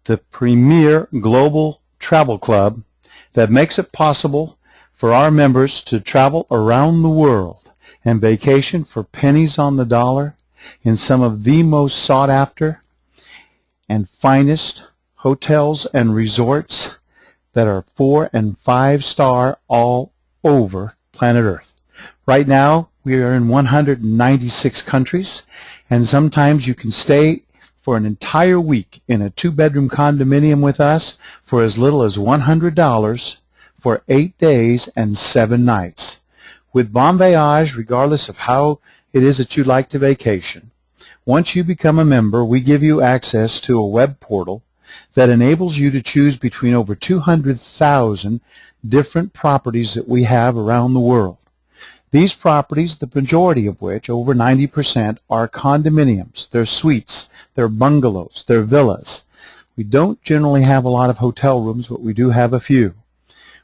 the premier global travel club that makes it possible for our members to travel around the world and vacation for pennies on the dollar in some of the most sought after and finest hotels and resorts that are 4- and 5-star all over planet Earth. Right now we are in 196 countries, and sometimes you can stay for an entire week in a 2-bedroom condominium with us for as little as $100 for 8 days and 7 nights. With BonVoyage, regardless of how it is that you like to vacation, once you become a member, we give you access to a web portal that enables you to choose between over 200,000 different properties that we have around the world. These properties, the majority of which, over 90%, are condominiums. They're suites, they're bungalows, they're villas. We don't generally have a lot of hotel rooms, but we do have a few.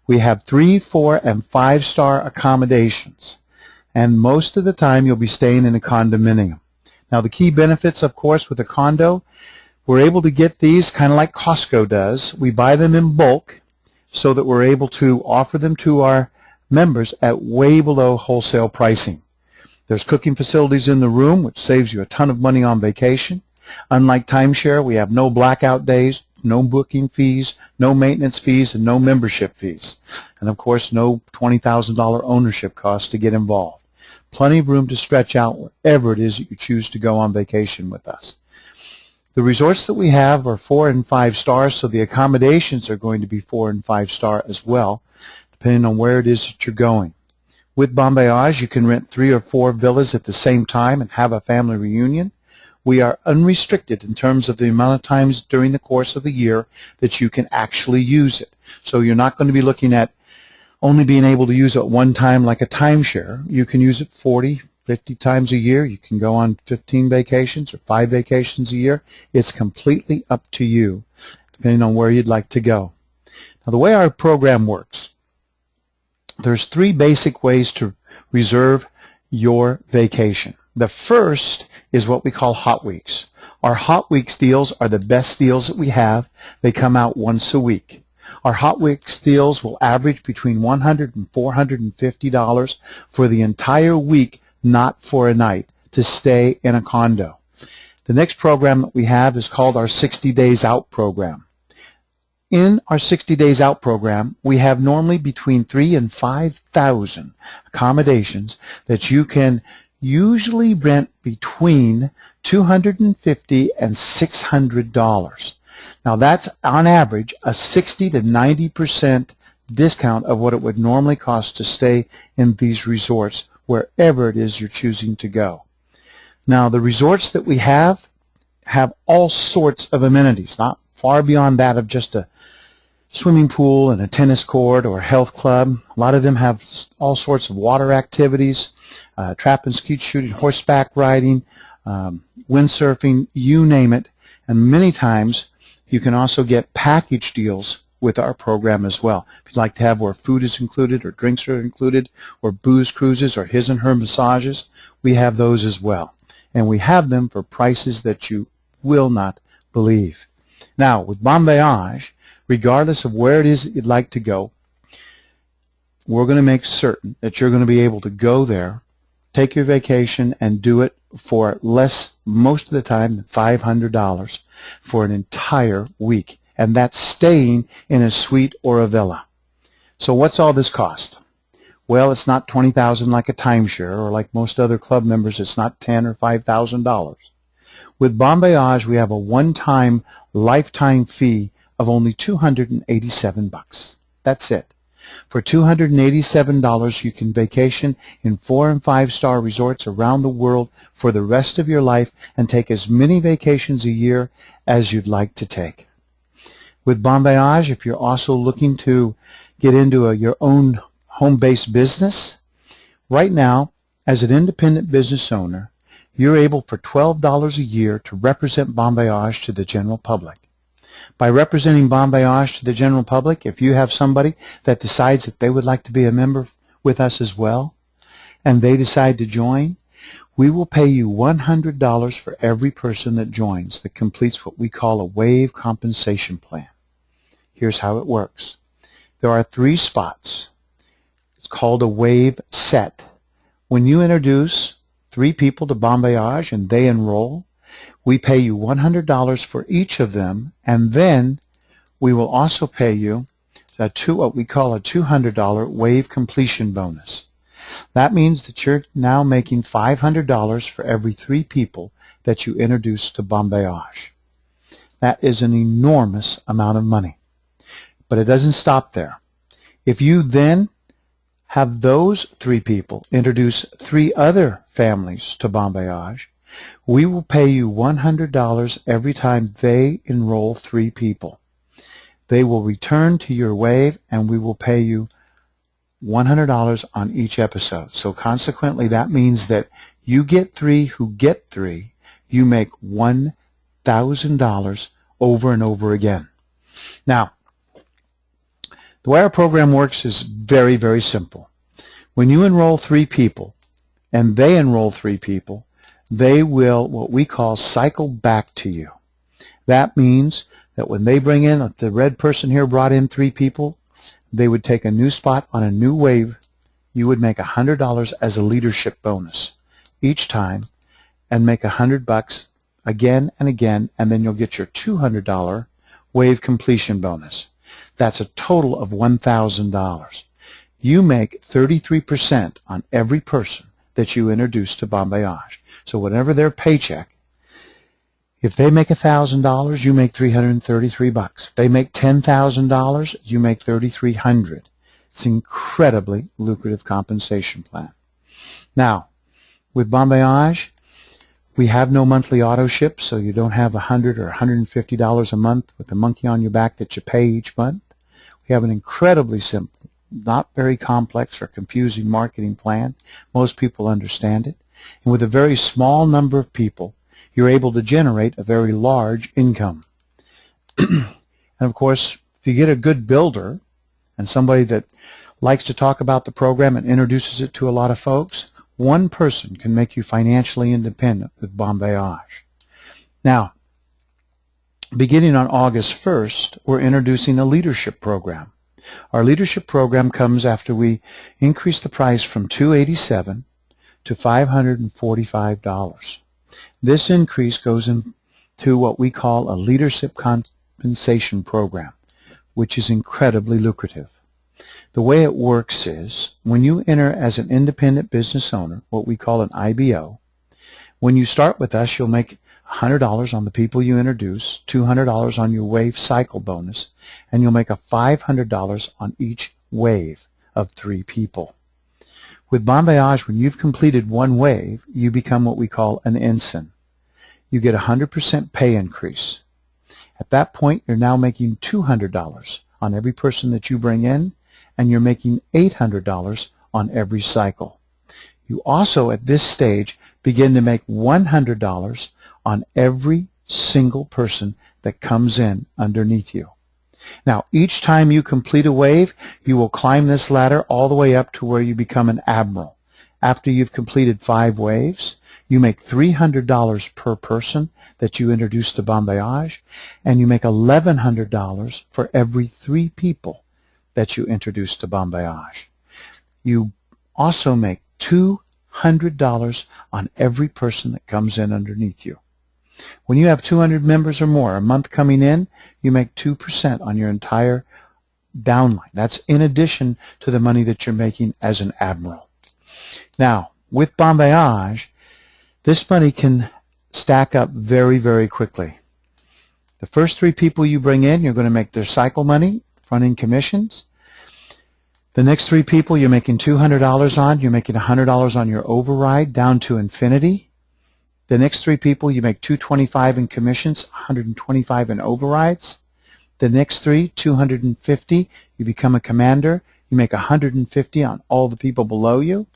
We have 3-, 4-, and 5-star accommodations, and most of the time you'll be staying in a condominium. Now the key benefits, of course, with a condo, we're able to get these kind of like Costco does. We buy them in bulk so that we're able to offer them to our members at way below wholesale pricing. There's cooking facilities in the room, which saves you a ton of money on vacation. Unlike timeshare, we have no blackout days, no booking fees, no maintenance fees, and no membership fees. And of course, no $20,000 ownership costs to get involved. Plenty of room to stretch out wherever it is that you choose to go on vacation with us. The resorts that we have are 4- and 5 stars, so the accommodations are going to be 4- and 5-star as well, depending on where it is that you're going. With BonVoyage, you can rent 3 or 4 villas at the same time and have a family reunion. We are unrestricted in terms of the amount of times during the course of the year that you can actually use it. So you're not going to be looking at only being able to use it one time like a timeshare. You can use it 40, 50 times a year. You can go on 15 vacations or 5 vacations a year. It's completely up to you, depending on where you'd like to go. Now, the way our program works, there's 3 basic ways to reserve your vacation. The first is what we call Hot Weeks. Our Hot Weeks deals are the best deals that we have. They come out once a week. Our Hot Weeks deals will average between $100 and $450 for the entire week, not for a night, to stay in a condo. The next program that we have is called our 60 Days Out program. In our 60 Days Out program, we have normally between 3,000 and 5,000 accommodations that you can usually rent between $250 and $600. Now that's on average a 60 to 90% discount of what it would normally cost to stay in these resorts wherever it is you're choosing to go. Now the resorts that we have all sorts of amenities, not far beyond that of just a swimming pool and a tennis court or a health club. A lot of them have all sorts of water activities, trap and skeet shooting, horseback riding, windsurfing, you name it. And many times you can also get package deals with our program as well. If you'd like to have where food is included or drinks are included or booze cruises or his and her massages, we have those as well. And we have them for prices that you will not believe. Now, with BonVoyage, regardless of where it is that you'd like to go, we're going to make certain that you're going to be able to go there, take your vacation, and do it for less, most of the time, than $500 for an entire week. And that's staying in a suite or a villa. So what's all this cost? Well, it's not $20,000 like a timeshare, or like most other club members, it's not $10,000 or $5,000. With BonVoyage, we have a one-time lifetime fee of only $287. That's it. For $287, you can vacation in 4- and 5-star resorts around the world for the rest of your life and take as many vacations a year as you'd like to take. With BonVoyage, if you're also looking to get into your own home-based business, right now, as an independent business owner, you're able for $12 a year to represent BonVoyage to the general public. By representing BonVoyage to the general public, if you have somebody that decides that they would like to be a member with us as well, and they decide to join, We will pay you $100 for every person that joins that completes what we call a wave compensation plan. Here's how it works. There are 3 spots. It's called a wave set. When you introduce 3 people to BonVoyage and they enroll, we pay you $100 for each of them, and then we will also pay you what we call a $200 wave completion bonus. That means that you're now making $500 for every 3 people that you introduce to BonVoyage. That is an enormous amount of money. But it doesn't stop there. If you then have those 3 people introduce 3 other families to BonVoyage, we will pay you $100 every time they enroll 3 people. They will return to your wave, and we will pay you $100 on each episode. So consequently, that means that you get 3 who get 3. You make $1,000 over and over again. Now, the way our program works is very, very simple. When you enroll 3 people and they enroll 3 people, they will, what we call, cycle back to you. That means that when they bring in, if the red person here brought in 3 people, they would take a new spot on a new wave. You would make $100 as a leadership bonus each time and make $100 again and again, and then you'll get your $200 wave completion bonus. That's a total of $1,000. You make 33% on every person that you introduce to BonVoyage. So whatever their paycheck, if they make $1,000, you make $333. If they make $10,000, you make $3,300. It's an incredibly lucrative compensation plan. Now, with BonVoyage, we have no monthly auto ship, so you don't have $100 or $150 a month with the monkey on your back that you pay each month. We have an incredibly simple, not very complex or confusing marketing plan. Most people understand it. And with a very small number of people, you're able to generate a very large income. And of course, if you get a good builder and somebody that likes to talk about the program and introduces it to a lot of folks, one person can make you financially independent with BonVoyage. Now, beginning on August 1st, we're introducing a leadership program. Our leadership program comes after we increase the price from $287 to $545. This increase goes into what we call a leadership compensation program, which is incredibly lucrative. The way it works is, when you enter as an independent business owner, what we call an IBO, when you start with us, you'll make $100 on the people you introduce, $200 on your wave cycle bonus, and you'll make a $500 on each wave of 3 people. With BonVoyage, when you've completed 1 wave, you become what we call an ensign. You get a 100% pay increase. At that point, you're now making $200 on every person that you bring in, and you're making $800 on every cycle. You also, at this stage, begin to make $100 on every single person that comes in underneath you. Now, each time you complete a wave, you will climb this ladder all the way up to where you become an admiral. After you've completed 5 waves, you make $300 per person that you introduce to BonVoyage, and you make $1,100 for every 3 people that you introduce to BonVoyage. You also make $200 on every person that comes in underneath you. When you have 200 members or more a month coming in, you make 2% on your entire downline. That's in addition to the money that you're making as an admiral. Now, with BonVoyage, this money can stack up very, very quickly. The first 3 people you bring in, you're going to make their cycle money, front-end commissions. The next 3 people you're making $200 on, you're making $100 on your override down to infinity. The next 3 people you make $225 in commissions, $125 in overrides. The next 3, $250, you become a commander, you make $150 on all the people below you.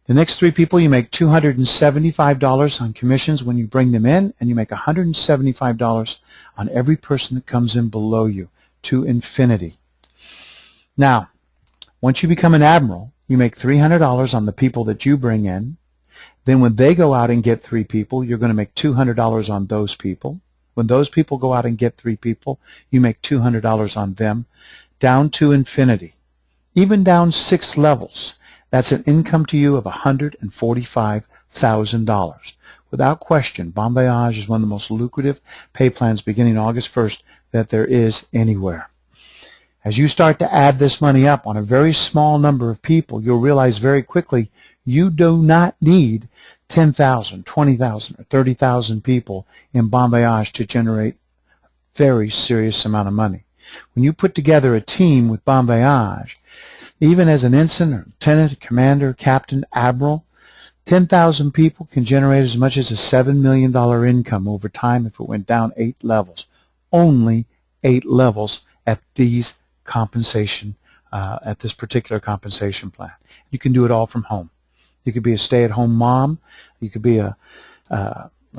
The next 3 people you make $275 on commissions when you bring them in, and you make $175 on every person that comes in below you to infinity. Now, once you become an admiral, you make $300 on the people that you bring in. Then when they go out and get 3 people, you're going to make $200 on those people. When those people go out and get 3 people, you make $200 on them, down to infinity. Even down 6 levels, that's an income to you of $145,000. Without question, BonVoyage is one of the most lucrative pay plans beginning August 1st that there is anywhere. As you start to add this money up on a very small number of people, you'll realize very quickly you do not need 10,000, 20,000, or 30,000 people in BonVoyage to generate a very serious amount of money. When you put together a team with BonVoyage, even as an ensign, or lieutenant, commander, captain, admiral, 10,000 people can generate as much as a $7 million income over time if it went down 8 levels. Only 8 levels at these compensation, at this particular compensation plan. You can do it all from home. You could be a stay-at-home mom. You could be a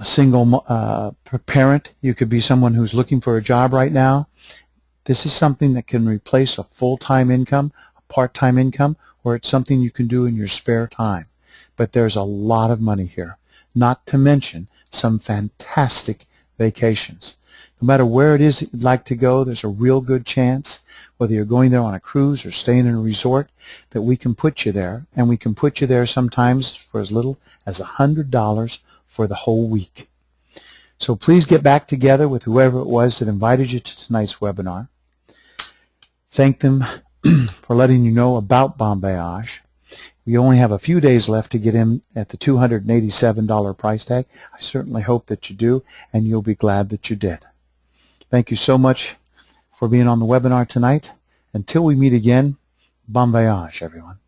single parent. You could be someone who's looking for a job right now. This is something that can replace a full-time income, a part-time income, or it's something you can do in your spare time. But there's a lot of money here, not to mention some fantastic vacations. No matter where it is that you'd like to go, there's a real good chance, whether you're going there on a cruise or staying in a resort, that we can put you there. And we can put you there sometimes for as little as $100 for the whole week. So please get back together with whoever it was that invited you to tonight's webinar. Thank them for letting you know about BonVoyage. We only have a few days left to get in at the $287 price tag. I certainly hope that you do, and you'll be glad that you did. Thank you so much for being on the webinar tonight. Until we meet again, bon voyage, everyone.